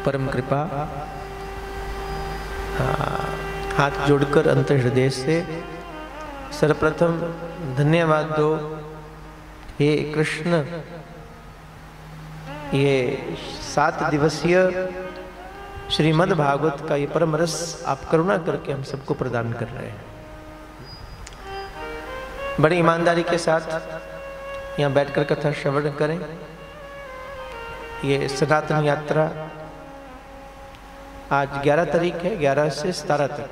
परम कृपा। हाथ जोड़कर अंतर हृदय से सर्वप्रथम धन्यवाद दो हे कृष्ण, ये 7 दिवसीय श्रीमद् भागवत का ये परम रस आप करुणा करके हम सबको प्रदान कर रहे हैं। बड़ी ईमानदारी के साथ यहाँ बैठकर कथा श्रवण करें। ये सनातन यात्रा आज 11 तारीख है, 11 से 17 तक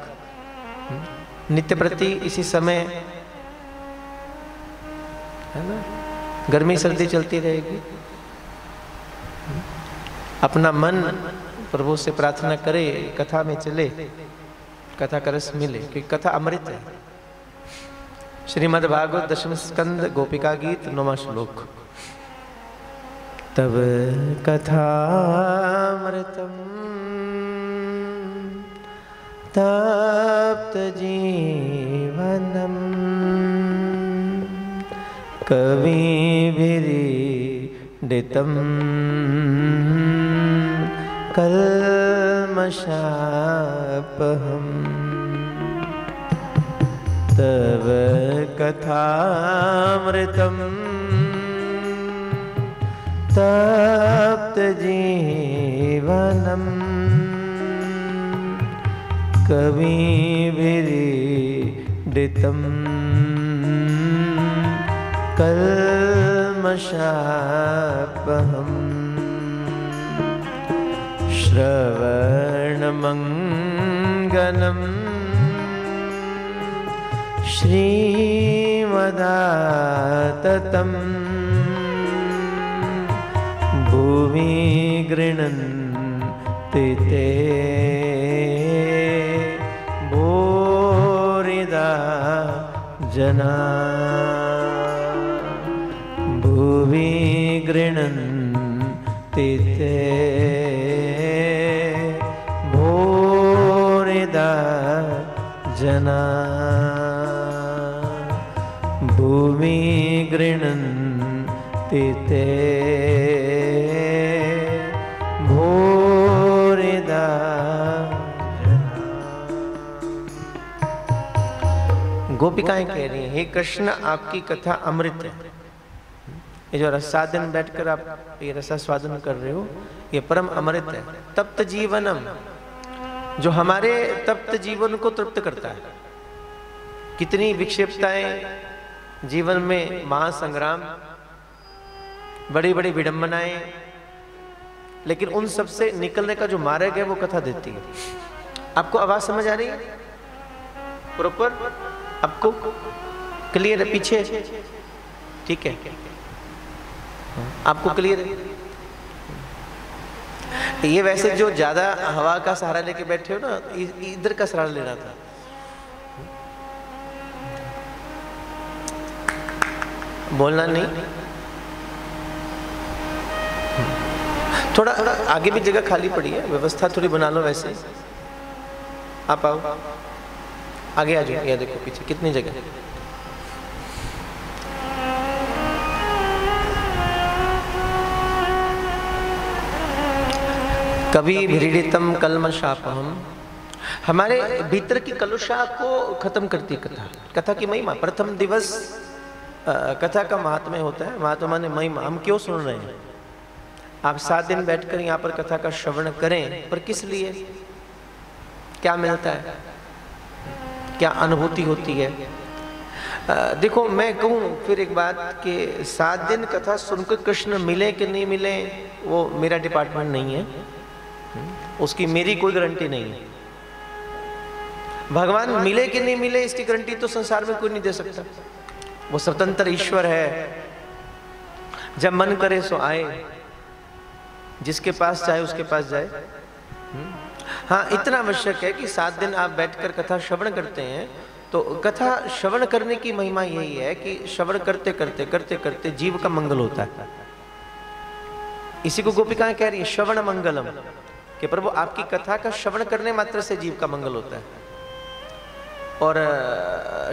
नित्य प्रति इसी समय है ना, गर्मी सर्दी चलती रहेगी। अपना मन प्रभु से प्रार्थना करे, कथा में चले, कथा का रस मिले, क्योंकि कथा अमृत है। श्रीमद् भागवत दशम स्कंद गोपिका गीत 9वां श्लोक। तब कथामृतम तप्त जीवनम कविभिरीडितम कल्मषापहम् तव कथामृतम तप्त जीवनम कविभिरीडितम कल्मषापहम् श्रवणमङ्गलम् श्रीमदाततं भुवि गृह्णन्ति ते भूरिदा जना। भुवि गृह्णन्ति ते भूरिदा जना। भूमि गृह्णन्ति ते भूरिदा जना। गोपिकाएं कह रही हैं, हे कृष्ण आपकी कथा अमृत है। ये जो रसादन बैठकर आप ये रसास्वादन कर रहे हो, ये परम अमृत है। तप्त जीवनम, जो हमारे तप्त जीवन को तृप्त करता है। कितनी विक्षिप्तताएं जीवन में, महासंग्राम, बड़ी बड़ी विडंबनाएं, लेकिन उन सब से निकलने का जो मार्ग है वो कथा देती है। आपको आवाज समझ आ रही है प्रॉपर? आपको क्लियर है? पीछे ठीक है, आपको क्लियर है? ये वैसे जो ज्यादा हवा का सहारा लेके बैठे हो ना, इधर का सहारा लेना था। बोलना नहीं, थोड़ा आगे भी जगह खाली पड़ी है, व्यवस्था थोड़ी बना लो। वैसे आप आओ, आगे आ जाओ। ये देखो पीछे कितनी जगह। कभी भीड़ितम कल्मषापहम्, हमारे भीतर की कलुषा को खत्म करती कथा। कथा की महिमा, प्रथम दिवस कथा का महात्म्य होता है। महात्मा ने महिमा, हम क्यों सुन रहे हैं? आप 7 दिन बैठकर यहाँ पर कथा का श्रवण करें, पर किस लिए? क्या मिलता है? क्या अनुभूति होती है? देखो मैं कहूँ फिर एक बात कि 7 दिन कथा सुनकर कृष्ण मिले कि नहीं मिले, वो मेरा डिपार्टमेंट नहीं है, उसकी मेरी कोई गारंटी नहीं है। भगवान मिले कि नहीं मिले इसकी गारंटी तो संसार में कोई नहीं दे सकता। वो स्वतंत्र ईश्वर है, जब मन करे सो आए, जिसके पास चाहे उसके पास जाए। हाँ, इतना आवश्यक है कि 7 दिन आप बैठकर कथा श्रवण करते हैं, तो कथा श्रवण करने की महिमा यही है कि श्रवण करते करते करते करते जीव का मंगल होता है। इसी को गोपिकाएं कह रही है श्रवण मंगलम, कि प्रभु आपकी कथा का श्रवण करने मात्र से जीव का मंगल होता है। और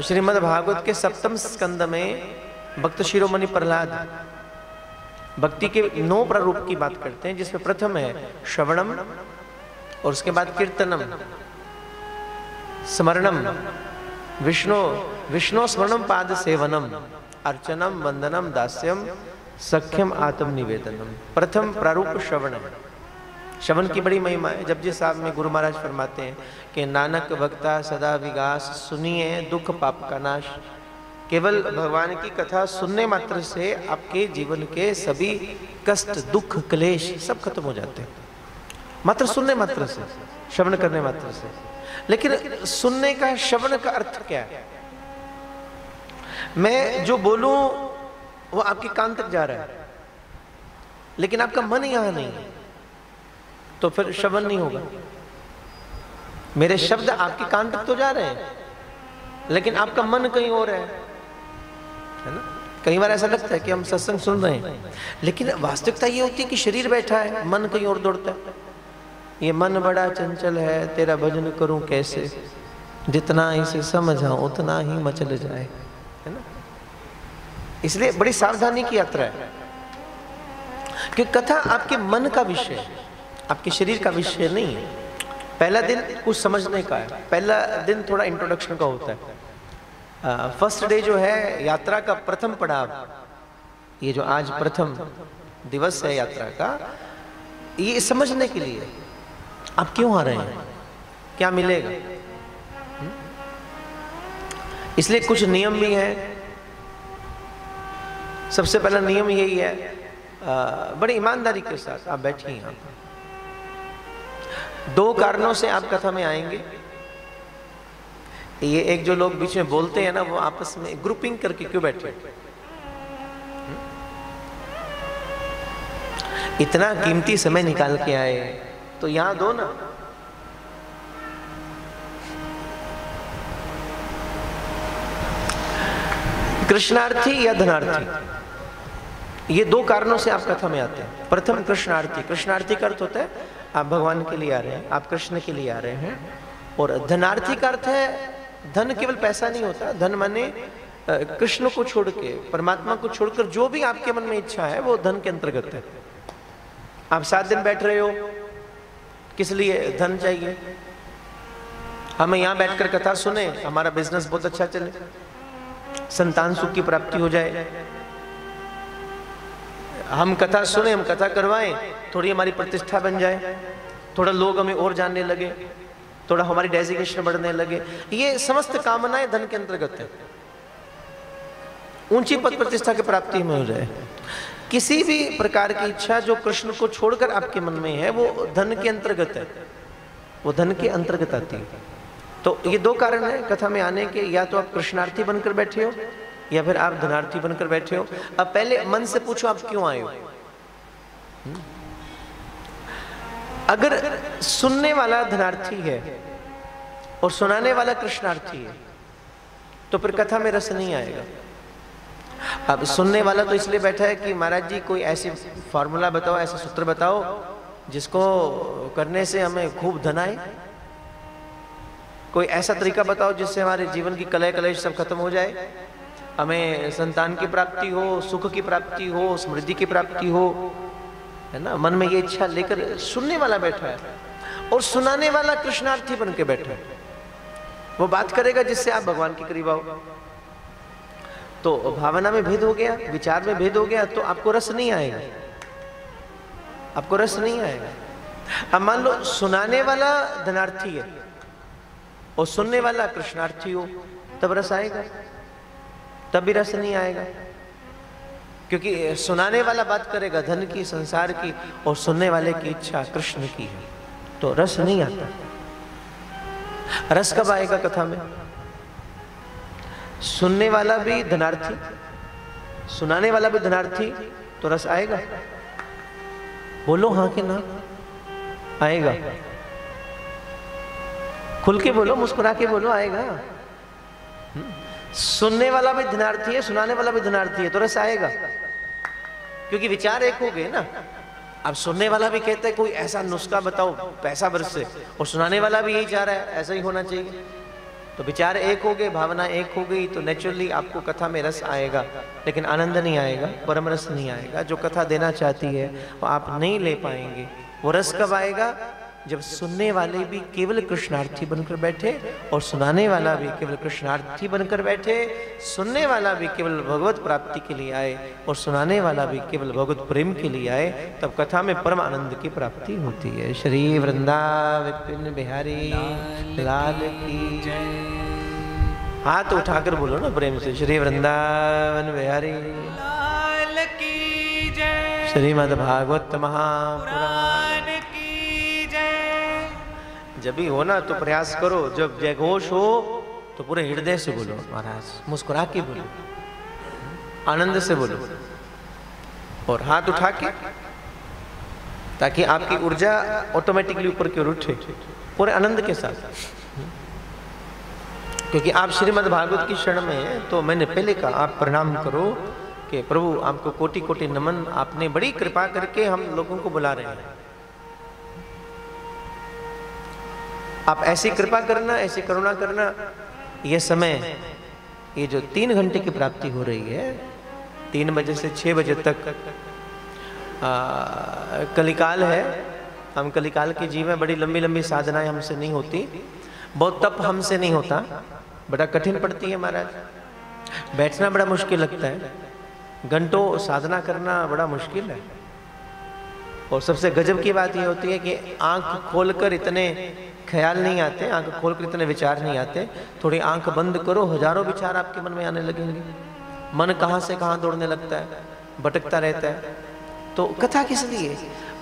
श्रीमद् भागवत के 7वें स्कंद में भक्त शिरोमणि प्रहलाद भक्ति के 9 प्रारूप की बात करते हैं, जिसमें प्रथम है श्रवणम, और उसके बाद कीर्तनम, स्मरणम, विष्णु स्मरणम, पाद सेवनम, अर्चनम, वंदनम, दास्यम, सख्यम, आत्म निवेदनम। प्रथम प्रारूप श्रवण है। श्रवण की बड़ी महिमा है। जपजी साहब में गुरु महाराज फरमाते हैं कि नानक भक्ता सदा विगास, सुनिए दुख पाप का नाश। केवल भगवान की कथा सुनने मात्र से आपके जीवन के सभी कष्ट, दुख, क्लेश सब खत्म हो जाते हैं, मात्र सुनने मात्र से, श्रवण करने मात्र से। लेकिन सुनने का, श्रवण का अर्थ क्या है? मैं जो बोलूं वो आपके कान तक जा रहा है, लेकिन आपका मन यहां नहीं है, तो फिर श्रवण नहीं होगा। मेरे शब्द आपके कान तक तो जा रहे हैं, लेकिन आपका मन कहीं और है ना। कई बार ऐसा लगता है कि हम सत्संग सुन रहे हैं, लेकिन वास्तविकता ये होती है कि शरीर बैठा है, मन कहीं और दौड़ता है। ये मन बड़ा चंचल है, तेरा भजन करूं कैसे, जितना इसे समझाऊं उतना ही मचल जाए, है ना। इसलिए बड़ी सावधानी की यात्रा है कि कथा आपके मन का विषय है, आपके शरीर का विषय नहीं है। पहला दिन कुछ समझने का है, पहला दिन थोड़ा इंट्रोडक्शन का होता है। फर्स्ट डे जो है यात्रा का प्रथम पड़ाव, ये जो आज प्रथम दिवस है यात्रा का, ये समझने के लिए आप क्यों आ रहे हैं, क्या मिलेगा। इसलिए कुछ नियम भी हैं। सबसे पहला नियम यही है, बड़ी ईमानदारी के साथ आप बैठिए यहाँ पर। 2 कारणों से आप कथा में आएंगे। ये एक जो लोग बीच में बोलते हैं ना, वो आपस में ग्रुपिंग करके क्यों बैठे? इतना कीमती समय निकाल के आए तो यहां दो ना। कृष्णार्थी या धनार्थी, ये 2 कारणों से आप कथा में आते हैं। प्रथम कृष्णार्थी। कृष्णार्थी का अर्थ होता है आप भगवान के लिए आ रहे हैं, आप कृष्ण के लिए आ रहे हैं। और धनार्थी का अर्थ है, धन केवल पैसा नहीं होता, धन माने कृष्ण को छोड़ के, परमात्मा को छोड़कर जो भी आपके मन में इच्छा है वो धन के अंतर्गत है। आप 7 दिन बैठ रहे हो, किस लिए? धन चाहिए। हमें यहां बैठकर कथा सुने, हमारा बिजनेस बहुत अच्छा चले, संतान सुख की प्राप्ति हो जाए। हम कथा सुने, हम कथा करवाएं, थोड़ी हमारी प्रतिष्ठा बन जाए, थोड़ा लोग हमें और जानने लगे, थोड़ा हमारी डेजिग्नेशन बढ़ने लगे। ये समस्त कामनाएं धन के अंतर्गत है। ऊंची पद प्रतिष्ठा की प्राप्ति में हो जाए। किसी भी प्रकार की इच्छा जो कृष्ण को छोड़कर आपके मन में है वो धन के अंतर्गत है, वो धन के अंतर्गत आती है। तो ये 2 कारण है कथा में आने के, या तो आप कृष्णार्थी बनकर बैठे हो या फिर आप धनार्थी बनकर बैठे हो। अब पहले मन से पूछो आप क्यों आए हो। अगर सुनने वाला धनार्थी है और सुनाने वाला कृष्णार्थी है तो फिर कथा में रस नहीं आएगा। अब सुनने वाला तो इसलिए बैठा है कि महाराज जी कोई ऐसी फॉर्मूला बताओ, ऐसा सूत्र बताओ जिसको करने से हमें खूब धन आए, कोई ऐसा तरीका बताओ जिससे हमारे जीवन की कलह कलेश सब खत्म हो जाए, हमें संतान की प्राप्ति हो, सुख की प्राप्ति हो, समृद्धि की प्राप्ति हो, है ना। मन में ये इच्छा लेकर सुनने वाला बैठा है, और सुनाने वाला कृष्णार्थी बन के बैठा है। वो बात करेगा जिससे आप भगवान के करीब आओ। तो भावना में भेद हो गया, विचार में भेद हो गया, तो आपको रस नहीं आएगा, आपको रस नहीं आएगा। अब मान लो सुनाने वाला धनार्थी है और सुनने वाला कृष्णार्थी हो, तब रस आएगा? तब भी रस नहीं आएगा, क्योंकि सुनाने वाला बात करेगा धन की, संसार की, और सुनने वाले की इच्छा कृष्ण की है, तो रस नहीं आता। रस कब आएगा कथा में? सुनने वाला भी धनार्थी, सुनाने वाला भी धनार्थी, तो रस आएगा? बोलो हाँ कि ना? आएगा। खुल के बोलो, मुस्कुरा के बोलो, आएगा। सुनने वाला भी धनार्थी है, सुनाने वाला भी धनार्थी है, तो रस आएगा, क्योंकि विचार एक हो गए ना। अब सुनने वाला भी कहता है कोई ऐसा नुस्खा बताओ पैसा बरसे, और सुनाने वाला भी यही चाह रहा है ऐसा ही होना चाहिए, तो विचार एक हो गए, भावना एक हो गई, तो नेचुरली आपको कथा में रस आएगा, लेकिन आनंद नहीं आएगा, परम रस नहीं आएगा। जो कथा देना चाहती है वो आप नहीं ले पाएंगे। वो रस कब आएगा? जब सुनने वाले भी केवल कृष्णार्थी बनकर बैठे और सुनाने वाला भी केवल कृष्णार्थी बनकर बैठे, सुनने वाला भी केवल भगवत प्राप्ति के लिए आए और सुनाने वाला भी केवल भगवत प्रेम के लिए आए, तब कथा में परम आनंद की प्राप्ति होती है। श्री वृंदावन बिहारी लाल की जय। हाथ उठाकर बोलो ना प्रेम से, श्री वृंदावन बिहारी लाल की जय। श्रीमद् भागवत महापुराण की जय। जब भी हो ना तो प्रयास करो, जब जयघोष हो तो पूरे हृदय से बोलो महाराज, मुस्कुरा के बोलो, आनंद से बोलो और हाथ उठा के, ताकि आपकी ऊर्जा ऑटोमेटिकली ऊपर की ओर उठे पूरे आनंद के साथ। क्योंकि आप श्रीमद् भागवत की शरण में हैं, तो मैंने पहले कहा आप प्रणाम करो कि प्रभु आपको कोटि कोटि नमन, आपने बड़ी कृपा करके हम लोगों को बुला रहे हैं। आप ऐसी कृपा करना, ऐसी करुणा करना। ये समय, ये जो 3 घंटे की प्राप्ति हो रही है, 3 बजे से 6 बजे तक कलिकाल है। हम कलिकाल के जीव में, बड़ी लंबी लंबी साधनाएं हमसे नहीं होती, बहुत तप हमसे नहीं होता, बड़ा कठिन पड़ती है महाराज। बैठना बड़ा मुश्किल लगता है, घंटों साधना करना बड़ा मुश्किल है। और सबसे गजब की बात ये होती है कि आंख खोलकर इतने ख्याल नहीं आते, आंख खोलकर इतने विचार नहीं आते। थोड़ी आंख बंद करो, हजारों विचार आपके मन में आने लगेंगे। मन कहाँ से कहाँ दौड़ने लगता है, भटकता रहता है। तो कथा किस लिए?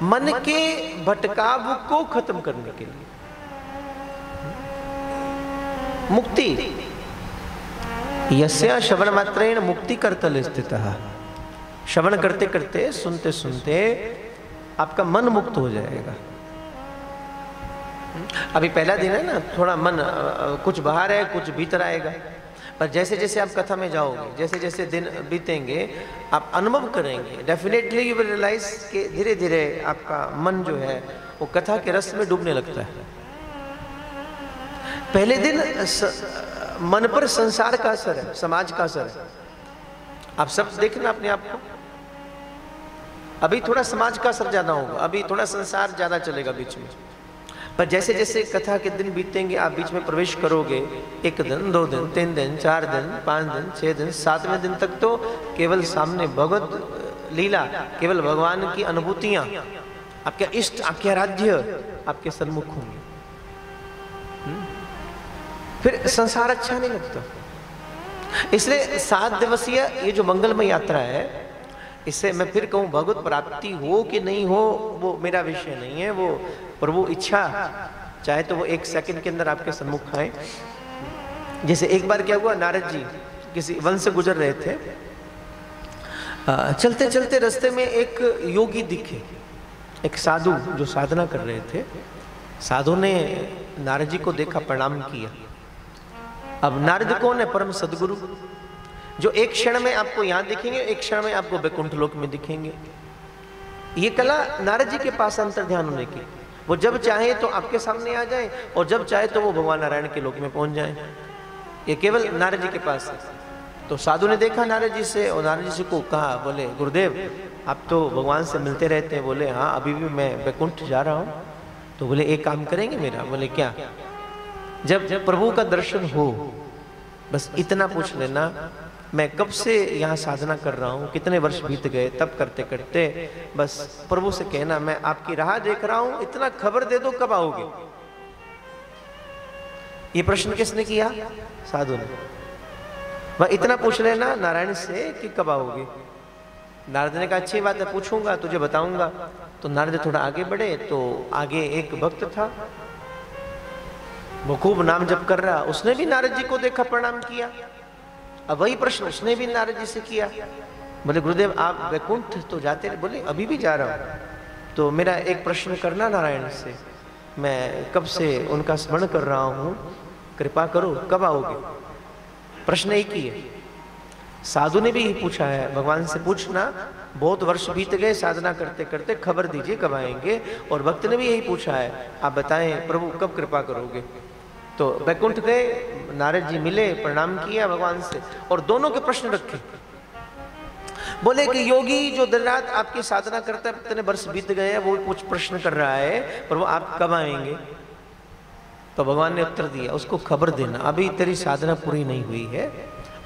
मन के भटकाव को खत्म करने के लिए, मुक्ति। यस्या श्रवण मात्रेण मुक्ति करतल स्थितः। श्रवण करते करते, सुनते सुनते आपका मन मुक्त हो जाएगा। अभी पहला दिन है ना, थोड़ा मन कुछ बाहर है, कुछ भीतर आएगा। पर जैसे जैसे आप कथा में जाओगे, जैसे जैसे दिन बीतेंगे, आप अनुभव करेंगे, डेफिनेटली यू विल रियलाइज कि धीरे धीरे आपका मन जो है वो कथा के रस में डूबने लगता है। पहले दिन मन पर संसार का असर है, समाज का असर है। आप सब देखना अपने आप को। अभी थोड़ा समाज का असर ज्यादा होगा, अभी थोड़ा संसार ज्यादा चलेगा बीच में। पर जैसे जैसे कथा के दिन बीतेंगे, आप बीच में प्रवेश करोगे, 1 दिन, 2 दिन, 3 दिन, 4 दिन, 5 दिन, 6 दिन, 7वें दिन तक तो केवल सामने भगवत लीला, केवल भगवान की अनुभूतियां, आपके इष्ट, आपके आराध्य आपके सन्मुख होंगे। फिर संसार अच्छा नहीं लगता। इसलिए 7 दिवसीय ये जो मंगलमय यात्रा है, इससे मैं फिर कहूं, भगवत प्राप्ति हो कि नहीं हो वो मेरा विषय नहीं है, वो प्रभु इच्छा चाहे तो वो 1 सेकंड के अंदर आपके सम्मुख आए। जैसे एक बार क्या हुआ, नारद जी किसी वन से गुजर रहे थे, चलते चलते रास्ते में एक योगी दिखे, एक साधु जो साधना कर रहे थे। साधु ने नारद जी को देखा, प्रणाम किया। अब नारद कौन है? परम सदगुरु, जो एक क्षण में आपको यहां दिखेंगे, एक क्षण में आपको वैकुंठ लोक में दिखेंगे। ये कला नारद जी के पास अंतर ध्यान होने की। वो जब चाहे तो आपके सामने आ जाए और जब चाहे तो वो भगवान नारायण के लोक में पहुंच जाए। ये केवल नारद जी के पास है। तो साधु ने देखा नारद जी से और नारद जी को कहा, बोले गुरुदेव आप तो भगवान से मिलते रहते हैं। बोले हाँ, अभी भी मैं वैकुंठ जा रहा हूँ। तो बोले एक काम करेंगे मेरा? बोले क्या? जब प्रभु का दर्शन हो, बस इतना पूछ लेना, मैं कब से यहाँ साधना कर रहा हूँ, कितने वर्ष बीत गए, तब करते करते बस प्रभु से कहना मैं आपकी राह देख रहा हूँ, इतना खबर दे दो कब आओगे। ये प्रश्न किसने किया? साधु ने। वह इतना पूछ लेना नारायण से कि कब आओगे। नारद ने कहा अच्छी बात है, पूछूंगा, तुझे बताऊंगा। तो नारद थोड़ा आगे बढ़े तो आगे एक भक्त था, वो खूब नाम जप कर रहा। उसने भी नारद जी को देखा, प्रणाम किया। अब वही प्रश्न उसने भी नारद जी से किया। बोले गुरुदेव आप वैकुंठ तो जाते रहे? बोले अभी भी जा रहा हूँ। तो मेरा एक प्रश्न करना नारायण से, मैं कब से उनका स्मरण कर रहा हूँ, कृपा करो, कब आओगे? प्रश्न एक ही है। साधु ने भी यही पूछा है, भगवान से पूछना, बहुत वर्ष बीत गए साधना करते करते, खबर दीजिए कब आएंगे। और भक्त ने भी यही पूछा है, आप बताएं प्रभु कब कृपा करोगे। तो वैकुंठ गए, नारद जी मिले, प्रणाम किया भगवान से और दोनों के प्रश्न रखे। बोले कि योगी जो दिन रात आपकी साधना करता है, इतने वर्ष बीत गए हैं, वो कुछ प्रश्न कर रहा है, पर वो आप कब आएंगे? तो भगवान ने उत्तर दिया, उसको खबर देना, अभी तेरी साधना पूरी नहीं हुई है,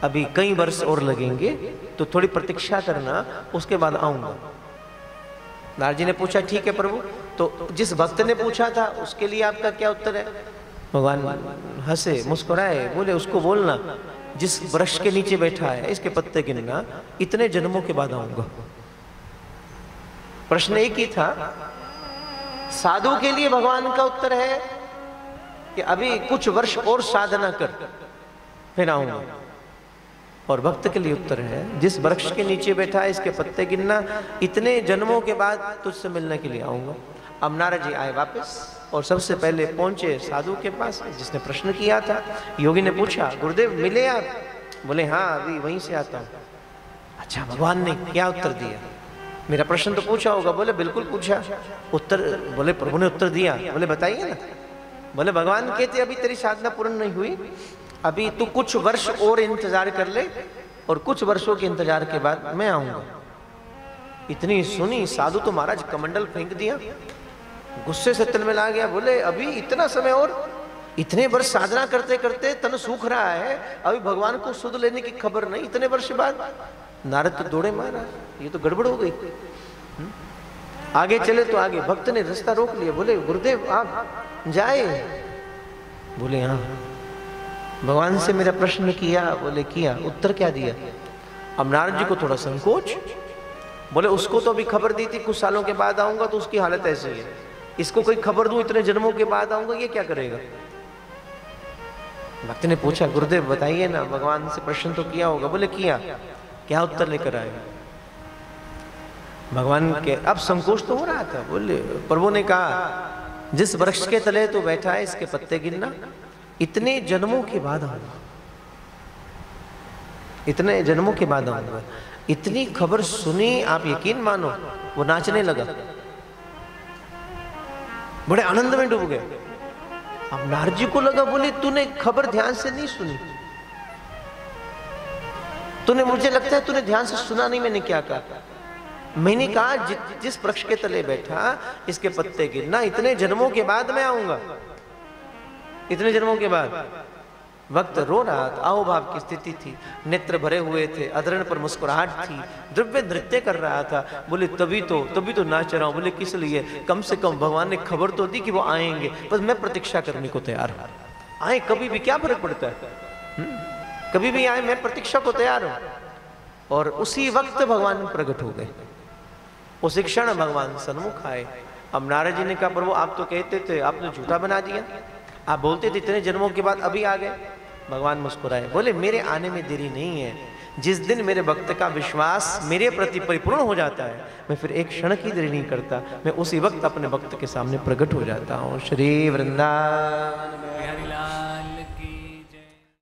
अभी कई वर्ष और लगेंगे, तो थोड़ी प्रतीक्षा करना, उसके बाद आऊंगा। नारद जी ने पूछा, ठीक है प्रभु, तो जिस भक्त ने पूछा था उसके लिए आपका क्या उत्तर है? भगवान हंसे, मुस्कुराए, बोले उसको बोलना, जिस वृक्ष के नीचे बैठा है इसके पत्ते गिनना, इतने जन्मों के बाद आऊंगा। प्रश्न एक ही था। साधु के लिए भगवान का उत्तर है कि अभी कुछ वर्ष और साधना कर फिर आऊंगा, और भक्त के लिए उत्तर है, जिस वृक्ष के नीचे बैठा है इसके पत्ते गिनना, इतने जन्मों के बाद तुझसे मिलने के लिए आऊंगा। अब नारद जी आए वापस और सबसे पहले पहुंचे साधु के पास जिसने प्रश्न किया था। योगी ने पूछा, गुरुदेव मिले आप? बोले हाँ, अभी वहीं से आता हूं। अच्छा, भगवान ने क्या उत्तर दिया? मेरा प्रश्न तो पूछा होगा। बोले बिल्कुल पूछा। उत्तर? बोले प्रभु ने उत्तर दिया। बोले बताइए ना। बोले भगवान कहते अभी तेरी साधना पूर्ण नहीं हुई, अभी तू कुछ वर्ष और इंतजार कर ले, और कुछ वर्षों के इंतजार के बाद मैं आऊंगा। इतनी सुनी साधु तो महाराज कमंडल फेंक दिया, गुस्से से तिलमिला गया। बोले अभी इतना समय और, इतने वर्ष साधना करते करते तन सूख रहा है, अभी भगवान को सुध लेने की खबर नहीं, इतने वर्ष बाद? नारद तो दौड़े, मारा ये तो गड़बड़ हो गई। आगे चले तो आगे भक्त ने रास्ता रोक लिया। बोले गुरुदेव आप जाए? बोले हाँ। भगवान से मेरा प्रश्न किया? बोले किया। उत्तर क्या दिया? अब नारद जी को थोड़ा संकोच। बोले उसको तो अभी खबर दी थी कुछ सालों के बाद आऊंगा, तो उसकी हालत ऐसी है, इसको कोई खबर दूं इतने जन्मों के बाद आऊंगा, ये क्या करेगा? भक्त ने पूछा, गुरुदेव बताइए ना, भगवान से प्रश्न तो किया होगा। बोले किया। क्या उत्तर लेकर आए? भगवान के अब संकोच तो हो रहा था। बोले प्रभु ने कहा, जिस वृक्ष के तले तो बैठा है इसके पत्ते गिनना, इतने जन्मों के बाद आऊंगा, इतने जन्मों के बाद आऊंगा। इतनी खबर सुनी, आप यकीन मानो वो नाचने लगा, बड़े आनंद में डूब गए। अब नारद जी को लगा, बोले तूने खबर ध्यान से नहीं सुनी, तूने, मुझे लगता है तूने ध्यान से सुना नहीं मैंने क्या कहा। मैंने कहा जिस वृक्ष के तले बैठा इसके पत्ते गिरना, इतने जन्मों के बाद मैं आऊंगा, इतने जन्मों के बाद। वक्त रो रहा था, आओभाव की स्थिति थी, नेत्र भरे हुए थे, अधरण पर मुस्कुराहट थी, द्रव्य नृत्य कर रहा था। बोले तभी तो नाच रहा हूं। बोले किस लिए? कम से कम भगवान ने खबर तो दी कि वो आएंगे, बस मैं प्रतीक्षा करने को तैयार हूं। आए कभी भी, क्या फर्क पड़ता है, कभी भी आए, मैं प्रतीक्षा को तैयार हूं। और उसी वक्त भगवान प्रकट हो गए, उसी क्षण भगवान सन्मुख आए। अब नारद जी ने कहा, प्रभु आप तो कहते थे, आपने झूठा बना दिया, आप बोलते थे इतने जन्मों के बाद अभी आ गए। भगवान मुस्कुराए, बोले मेरे आने में देरी नहीं है, जिस दिन मेरे भक्त का विश्वास मेरे प्रति परिपूर्ण हो जाता है, मैं फिर एक क्षण की देरी नहीं करता, मैं उसी वक्त अपने भक्त के सामने प्रकट हो जाता हूँ। श्री वृंदावन।